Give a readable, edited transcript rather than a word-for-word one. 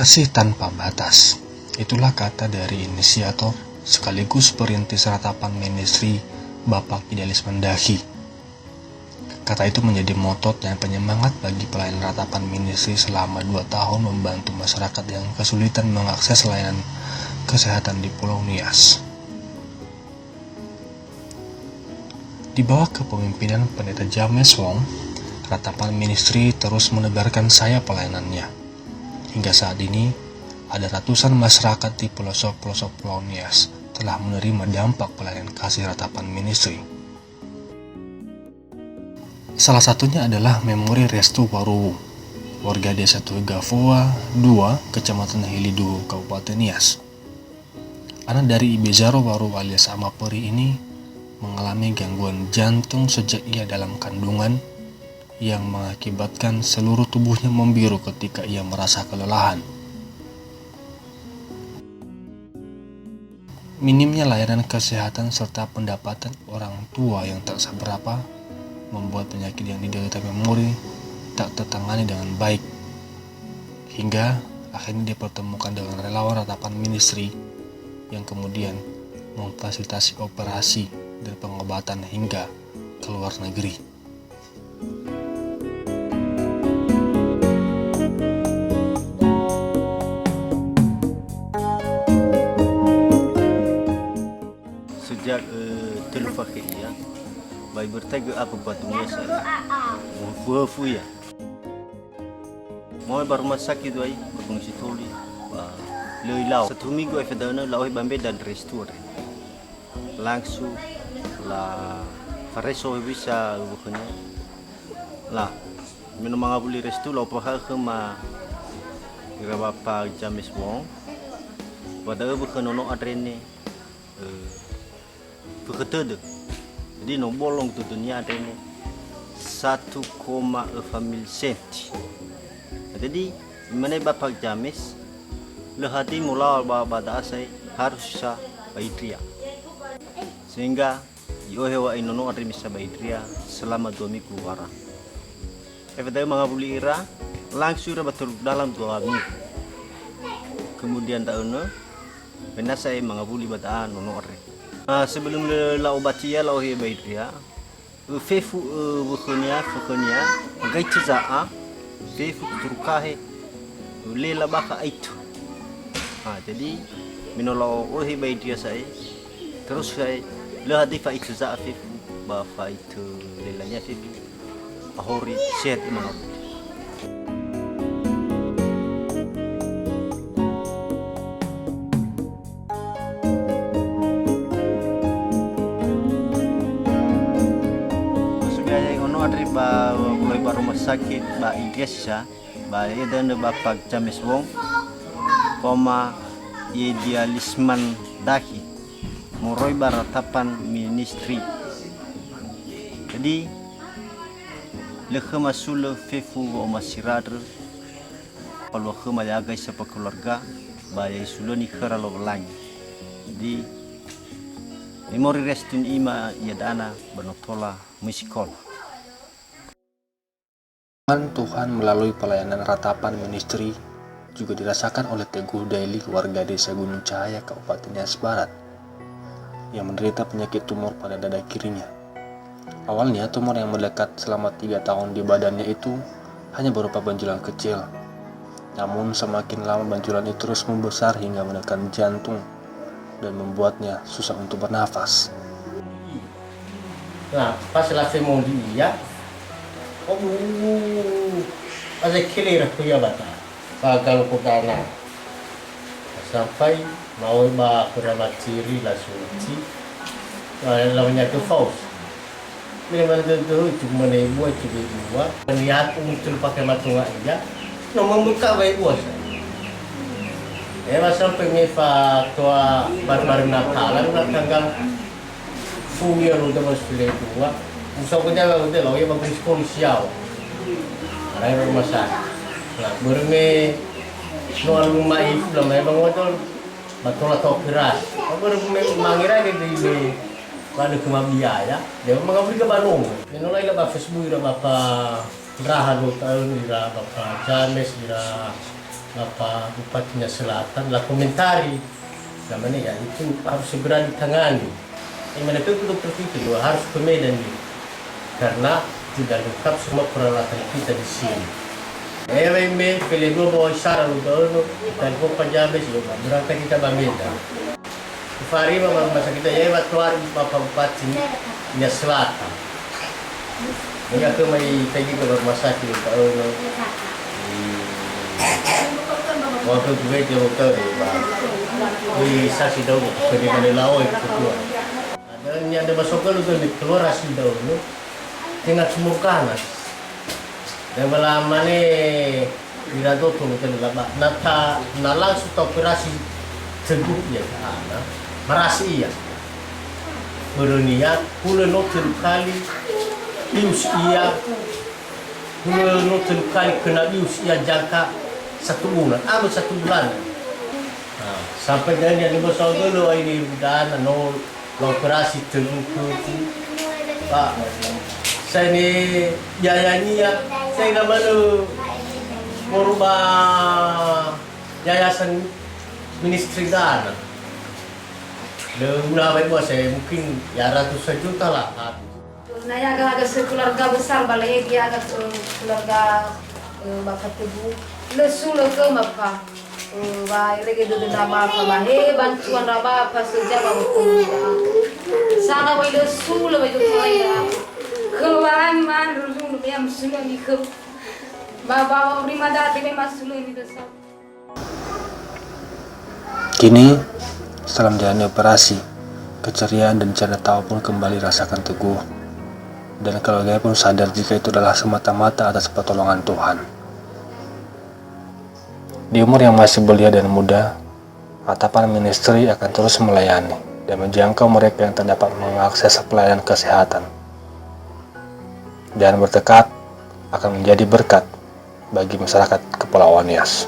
Kasih tanpa batas. Itulah kata dari inisiator sekaligus perintis ratapan ministry Bapak Idealis Mendahi. Kata itu menjadi moto dan penyemangat bagi pelayan ratapan ministry selama 2 tahun membantu masyarakat yang kesulitan mengakses layanan kesehatan di Pulau Nias. Di bawah kepemimpinan Pendeta James Wong, ratapan ministry terus menebarkan sayap pelayanannya. Hingga saat ini, ada ratusan masyarakat di pelosok-pelosok Pulau Nias telah menerima dampak pelayanan kasih ratapan ministry. Salah satunya adalah Memori Restu Waruwu, warga desa Tuigavoa 2, Kecamatan Hilidu, Kabupaten Nias. Anak dari Ibezaro Waruwu alias Amaperi ini mengalami gangguan jantung sejak ia dalam kandungan yang mengakibatkan seluruh tubuhnya membiru ketika ia merasa kelelahan. Minimnya layanan kesehatan serta pendapatan orang tua yang tak seberapa membuat penyakit yang diderita Memori tak tertangani dengan baik. Hingga akhirnya dipertemukan dengan relawan ratapan ministry yang kemudian memfasilitasi operasi dan pengobatan hingga ke luar negeri. Sejak telefon ya, bayi bertega apa batunya saya, buah ya. Mau baru masak itu ay, berfungsi tuli, leuilau. Satu minggu ay fedana lau bambe dan restore. Langsung lah, fareso bisa bukannya. Lah, minum mangabuli restu lau pahal kema, kira bapa James Wong, pada bukan ono adrene. Begitu, jadi no bolong tu dunia ada ini 1,4 mil senti. Jadi mana Bapak James lehati mula bada asai harus sa baidria, sehingga yohewa inono ada misa baidria selama 2 minggu wara. Efedai mengabuli ira langsung betul dalam 2 minggu. Kemudian tahun benar saya mengabuli badaan nono arre. Sebelum lau batia lau he baidria fefu bukhnya gaiti zaa fefu turkahe lela baka itu. Jadi minolau he baidria saya terus saya lehati fa itu zaa fefu ba fa itu lelanya fefu ahori sehat imam. Mulai rumah sakit ba Ilyasya ba dan Bapak James Wong koma Idealis Mendahi Muroi Baratapan Ministry. Jadi lekha masul fefu o masiradr kalau lekha malaga sa keluarga ba isuloni khara lo belang. Jadi Memori Restun ima yadana banotola musikol. Tuhan melalui pelayanan ratapan ministry juga dirasakan oleh Teguh Daily, warga desa Gunung Cahaya, Kabupaten Nias Barat, yang menderita penyakit tumor pada dada kirinya. Awalnya tumor yang melekat selama 3 tahun di badannya itu hanya berupa benjolan kecil. Namun semakin lama benjolan itu terus membesar hingga menekan jantung dan membuatnya susah untuk bernafas. Nah, pas selesai mau dia, ada kira kuya bata, kalau kudana sampai mau ba kurabat ciri la suci, lawannya tu faus. Memang tu cuma buat ciri dua, niat muncul pakai matunga aja, nomor muka baik bos. Masa pengefa tua baru Natalan nak tanggal fuya lu dah masuk dua. Musa ko dia lo ya bagis polisial. Ada rumah sakit. Nah, berme soal rumah itu lah memang betul betul atau keras. Berme mangira di pada kemabia ya. Dia mengabdi ke Bandung. Menolak lah Facebook lah bapa Rahan tahun ira bapa James ira Bupatinya Selatan lah komentari namanya ya itu harus segera ditangani. Yang mana itu dokter itu harus ke Medan nih, karena tidak lengkap semua peralatan kita di sini. Eweme pelego bawa isyarat udah telepon Pajames ya berangkat kita Medan. Fari mama masa kita ya keluar Bapak Bupatinya Selatan. Ini aku mai pergi ke rumah sakit kalau waktu gue ke dokter di saksi daun ke mana lawan keluar. Dan yang ada masuk kalau tu keluar hasil daun tu tengah semua kanan. Dan lama ni bila tu tu lama nata langsung operasi teguh ya ana merasi ya berniat pula noten kali bius ia pula noten kali kena bius ia jangka 1 bulan, 1 bulan. Nah, sampai dengan yang 5 tahun dulu ini udah nol operasi terluka. Pak, saya ni yayanya saya nak malu merubah yayasan ministry dana. Udah baik buat saya mungkin ya ratusan juta lah. Nah, agak sekeluarga besar balik ya agak keluarga Bapak Teguh lesulo ke mapa ba irege do raba pa ba he bantuan raba pa sejak bawa pemuda sangat wa lesulo ba do ya keluaran man rusulo ya musulo ni ke ba prima dati me masulo ni do sa. Kini, setelah menjalani operasi, keceriaan dan canda tawa pun kembali rasakan Teguh. Dan keluarga pun sadar jika itu adalah semata-mata atas pertolongan Tuhan. Di umur yang masih belia dan muda, Ratapan Ministry akan terus melayani dan menjangkau mereka yang tak dapat mengakses pelayanan kesehatan. Dan bertekad akan menjadi berkat bagi masyarakat Kepulauan Nias.